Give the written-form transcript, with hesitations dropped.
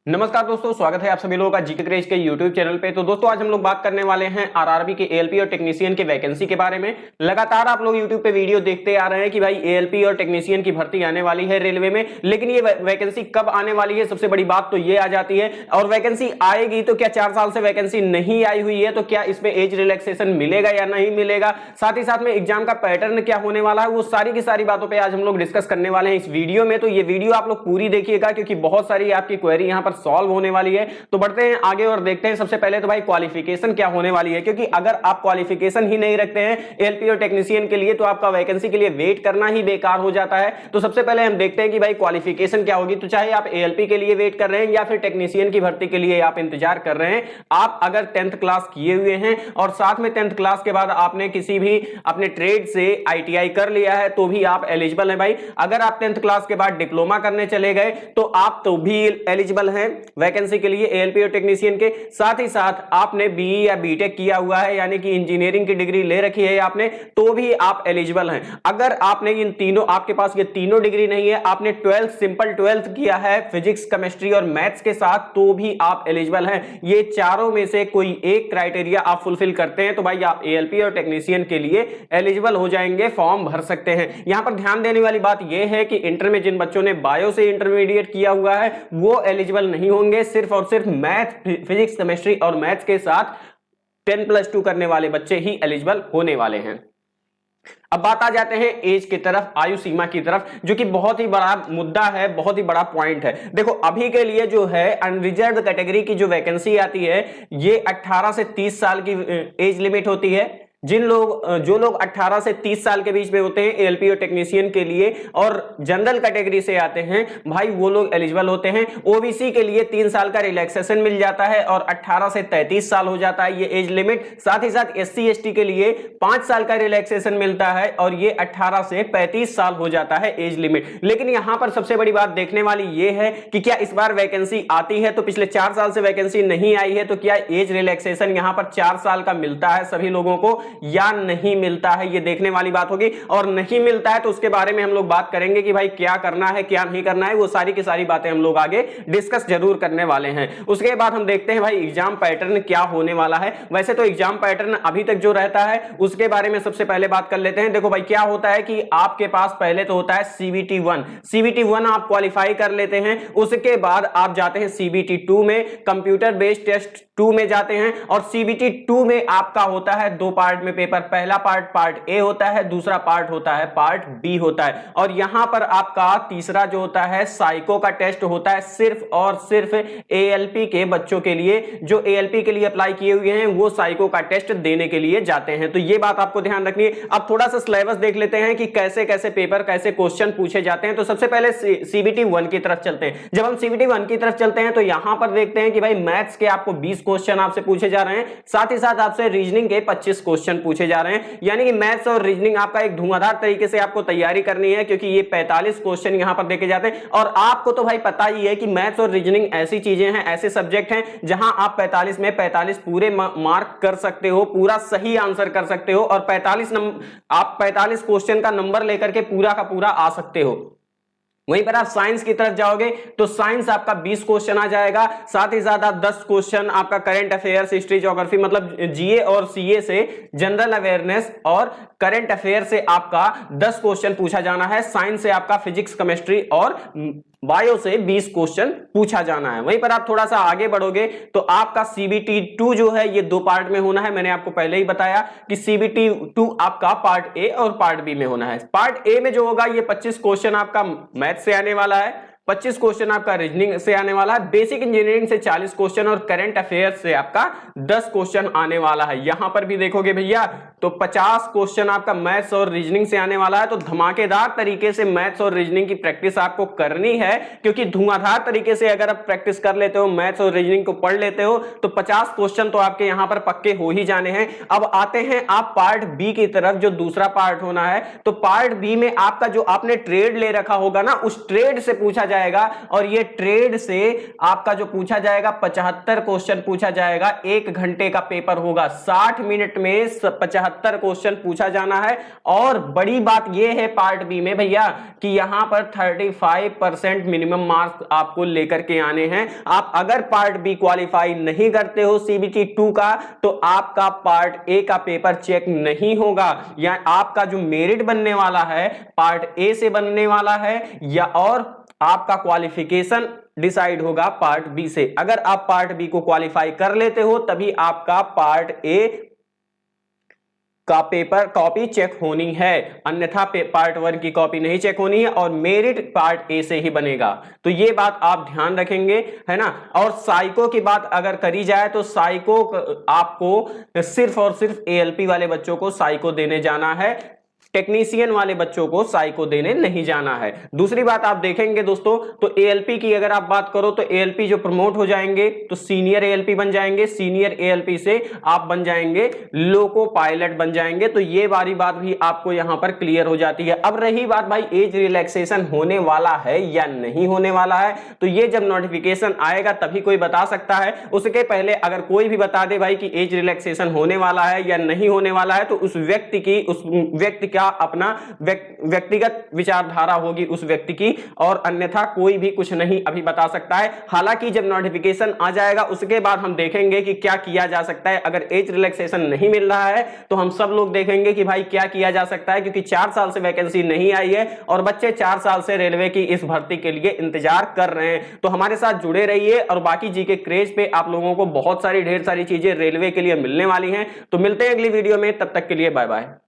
नमस्कार दोस्तों, स्वागत है आप सभी लोगों का जीके क्रेज के यूट्यूब चैनल पे। तो दोस्तों आज हम लोग बात करने वाले हैं आरआरबी के एएलपी और टेक्नीशियन के वैकेंसी के बारे में। लगातार आप लोग यूट्यूब पे वीडियो देखते आ रहे हैं कि भाई एएलपी और टेक्नीशियन की भर्ती आने वाली है रेलवे में, लेकिन ये वैकेंसी कब आने वाली है, सबसे बड़ी बात तो ये आ जाती है। और वैकेंसी आएगी तो क्या 4 साल से वैकेंसी नहीं आई हुई है तो क्या इसमें एज रिलैक्सेशन मिलेगा या नहीं मिलेगा, साथ ही साथ में एग्जाम का पैटर्न क्या होने वाला है, वो सारी की सारी बातों पर आज हम लोग डिस्कस करने वाले हैं इस वीडियो में। तो ये वीडियो आप लोग पूरी देखिएगा क्योंकि बहुत सारी आपकी क्वेरी यहाँ पर सॉल्व होने वाली है। तो बढ़ते हैं आगे और देखते हैं सबसे पहले तो भाई क्वालिफिकेशन क्या होने वाली है, क्योंकि अगर आप क्वालिफिकेशन ही नहीं रखते हैं एएलपी और टेक्नीशियन के लिए तो आपका वैकेंसी के लिए वेट करना ही बेकार हो जाता है। तो सबसे पहले हम देखते हैं कि भाई क्वालिफिकेशन क्या होगी। तो चाहे आप एएलपी के लिए वेट कर रहे हैं या फिर टेक्नीशियन की भर्ती के लिए आप इंतजार कर रहे हैं, आप अगर 10th क्लास किए हुए हैं और साथ में 10th क्लास के बाद आपने किसी भी अपने ट्रेड से आईटीआई कर लिया है तो भी आप एलिजिबल हैं भाई। अगर आप 10th क्लास के बाद डिप्लोमा करने चले गए तो आप तो भी एलिजिबल हैं वैकेंसी के लिए एएलपी और टेक्नीशियन के। साथ ही साथ आपने बीई या बीटेक किया हुआ है यानी कि इंजीनियरिंग की डिग्री ले रखी है आपने, तो भी आप एलिजिबल हैं। अगर आपने इन तीनों, आपके पास ये तीनों डिग्री नहीं है, आपने 12th सिंपल 12th किया है फिजिक्स केमिस्ट्री और मैथ्स के साथ, तो भी आप एलिजिबल हैं। ये चारों में से कोई एक क्राइटेरिया आप फुलफिल करते हैं तो भाई आप एएलपी और टेक्नीशियन के लिए एलिजिबल हो जाएंगे, फॉर्म भर सकते हैं। यहां पर ध्यान देने वाली बात यह है कि इंटर में जिन बच्चों ने बायो से इंटरमीडिएट किया हुआ है वो एलिजिबल नहीं होंगे। सिर्फ और सिर्फ मैथ, फिजिक्स केमिस्ट्री और मैथ्स के साथ 10+2 करने वाले बच्चे ही एलिजिबल होने वाले हैं। अब बात आ जाते हैं एज की तरफ, आयु सीमा की तरफ, जो कि बहुत ही बड़ा मुद्दा है, बहुत ही बड़ा पॉइंट है। देखो अभी के लिए जो है अनरिजर्व्ड कैटेगरी की जो वैकेंसी आती है ये 18 से 30 साल की एज लिमिट होती है। जो लोग 18 से 30 साल के बीच में होते हैं एएलपी और टेक्नीशियन के लिए और जनरल कैटेगरी से आते हैं भाई, वो लोग एलिजिबल होते हैं। ओबीसी के लिए 3 साल का रिलैक्सेशन मिल जाता है और 18 से 33 साल हो जाता है ये एज लिमिट। साथ ही साथ एससी एसटी के लिए 5 साल का रिलैक्सेशन मिलता है और ये 18 से 35 साल हो जाता है एज लिमिट। लेकिन यहां पर सबसे बड़ी बात देखने वाली ये है कि क्या इस बार वैकेंसी आती है, तो पिछले 4 साल से वैकेंसी नहीं आई है तो क्या एज रिलैक्सेशन यहां पर 4 साल का मिलता है सभी लोगों को या नहीं मिलता है, ये देखने वाली बात होगी। और नहीं मिलता है तो उसके बारे में हम लोग बात करेंगे कि भाई क्या करना है क्या नहीं करना है, वो सारी की सारी बातें हम लोग आगे डिस्कस जरूर करने वाले हैं। उसके बाद हम देखते हैं भाई एग्जाम पैटर्न क्या होने वाला है। वैसे तो एग्जाम पैटर्न अभी तक जो रहता है उसके बारे में सबसे पहले बात कर लेते हैं। देखो भाई क्या होता है कि आपके पास पहले तो होता है सीबीटी 1 आप क्वालिफाई कर लेते हैं, उसके बाद आप जाते हैं सीबीटी 2 में, कंप्यूटर बेस्ड टेस्ट 2 में जाते हैं। और सीबीटी 2 में आपका होता है 2 पार्ट में पेपर, पहला पार्ट ए होता है, दूसरा पार्ट होता है पार्ट बी होता है। और यहां पर आपका तीसरा जो होता है साइको का टेस्ट होता है सिर्फ और सिर्फ एएलपी के बच्चों के लिए। जो एएलपी के लिए अप्लाई किए हुए हैं वो साइको का टेस्ट देने के लिए जाते हैं, तो ये बात आपको ध्यान रखनी है। अब थोड़ा सा सिलेबस देख लेते हैं कि कैसे कैसे पेपर, कैसे क्वेश्चन पूछे जाते हैं। तो सबसे पहले सीबीटी 1 की तरफ चलते हैं। जब हम सीबीटी 1 की तरफ चलते हैं तो यहां पर देखते हैं कि भाई मैथ्स के आपको 20 क्वेश्चन आपसे पूछे जा रहे हैं, साथ ही साथ आपसे रीजनिंग के 25 क्वेश्चन पूछे जा रहे हैं। यानी कि मैथ्स और रीजनिंग आपका एक धुआंधार तरीके से आपको तैयारी करनी है, क्योंकि ये 45 क्वेश्चन यहां पर देखे जाते हैं। और आपको तो भाई पता ही है कि मैथ्स और रीजनिंग ऐसी चीजें हैं, ऐसे सब्जेक्ट हैं जहां आप 45 में 45 पूरे मार्क कर सकते हो, पूरा सही आंसर कर सकते हो और 45 क्वेश्चन का नंबर लेकर के पूरा का पूरा आ सकते हो। वहीं पर आप साइंस की तरफ जाओगे तो साइंस आपका 20 क्वेश्चन आ जाएगा, साथ ही साथ आप 10 क्वेश्चन आपका करंट अफेयर्स, हिस्ट्री, ज्योग्राफी, मतलब जीए और सीए से जनरल अवेयरनेस और करंट अफेयर से आपका 10 क्वेश्चन पूछा जाना है। साइंस से आपका फिजिक्स, केमिस्ट्री और बायो से 20 क्वेश्चन पूछा जाना है। वहीं पर आप थोड़ा सा आगे बढ़ोगे तो आपका सीबीटी 2 जो है ये 2 पार्ट में होना है। मैंने आपको पहले ही बताया कि सीबीटी 2 आपका पार्ट ए और पार्ट बी में होना है। पार्ट ए में जो होगा ये 25 क्वेश्चन आपका मैथ से आने वाला है, 25 क्वेश्चन आपका रीजनिंग से आने वाला है, बेसिक इंजीनियरिंग से 40 क्वेश्चन और करंट अफेयर्स से आपका 10 क्वेश्चन आने वाला है। यहां पर भी देखोगे भैया तो 50 क्वेश्चन आपका मैथ्स और रीजनिंग से आने वाला है। तो धमाकेदार तरीके से मैथ्स और रीजनिंग की प्रैक्टिस आपको करनी है, क्योंकि धुआंधार तरीके से अगर आप प्रैक्टिस कर लेते हो, मैथ्स और रीजनिंग को पढ़ लेते हो तो 50 क्वेश्चन तो आपके यहां पर पक्के हो ही जाने हैं। अब आते हैं आप पार्ट बी की तरफ, जो दूसरा पार्ट होना है। तो पार्ट बी में आपका जो आपने ट्रेड ले रखा होगा ना, उस ट्रेड से पूछा जाएगा और ये ट्रेड से आपका जो पूछा जाएगा 75 क्वेश्चन पूछा जाएगा। 1 घंटे का पेपर होगा, 60 मिनट में 75 70 क्वेश्चन पूछा जाना है। और बड़ी बात यह है पार्ट बी में भैया कि यहां पर 35% मिनिमम मार्क्स आपको लेकर के आने हैं। आप अगर पार्ट बी क्वालिफाई नहीं करते हो सीबीटी 2 का तो आपका पार्ट ए का पेपर चेक नहीं होगा, या आपका जो मेरिट बनने वाला है पार्ट ए से बनने वाला है, या और आपका क्वालिफिकेशन डिसाइड होगा पार्ट बी से। अगर आप पार्ट बी को क्वालिफाई कर लेते हो तभी आपका पार्ट ए का पेपर कॉपी चेक होनी है, अन्यथा पार्ट 1 की कॉपी नहीं चेक होनी है और मेरिट पार्ट ए से ही बनेगा। तो ये बात आप ध्यान रखेंगे, है ना। और साइको की बात अगर करी जाए तो साइको आपको सिर्फ और सिर्फ एएलपी वाले बच्चों को साइको देने जाना है, टेक्नीशियन वाले बच्चों को साइको देने नहीं जाना है। दूसरी बात आप देखेंगे दोस्तों तो एएलपी की अगर आप बात करो तो एएलपी जो प्रमोट हो जाएंगे तो सीनियर एएलपी बन जाएंगे, सीनियर एएलपी से आप बन जाएंगे लोको पायलट बन जाएंगे। तो ये वाली बात भी आपको यहां पर क्लियर हो जाती है। अब रही बात भाई एज रिलैक्सेशन होने वाला है या नहीं होने वाला है, तो ये जब नोटिफिकेशन आएगा तभी कोई बता सकता है। उसके पहले अगर कोई भी बता दे भाई कि एज रिलैक्सेशन होने वाला है या नहीं होने वाला है तो उस व्यक्ति का अपना व्यक्तिगत विचारधारा होगी उस व्यक्ति की, और अन्यथा कोई भी कुछ नहीं अभी बता सकता है। हालांकि जब नोटिफिकेशन आ जाएगा उसके बाद हम देखेंगे कि क्या किया जा सकता है। अगर एज रिलैक्सेशन नहीं मिल रहा है तो हम सब लोग देखेंगे कि भाई क्या किया जा सकता है, क्योंकि 4 साल से वैकेंसी नहीं आई है और बच्चे 4 साल से रेलवे की इस भर्ती के लिए इंतजार कर रहे हैं। तो हमारे साथ जुड़े रहिए और बाकी जीके क्रेज पे आप लोगों को बहुत सारी ढेर सारी चीजें रेलवे के लिए मिलने वाली हैं। तो मिलते हैं अगली वीडियो में, तब तक के लिए बाय बाय।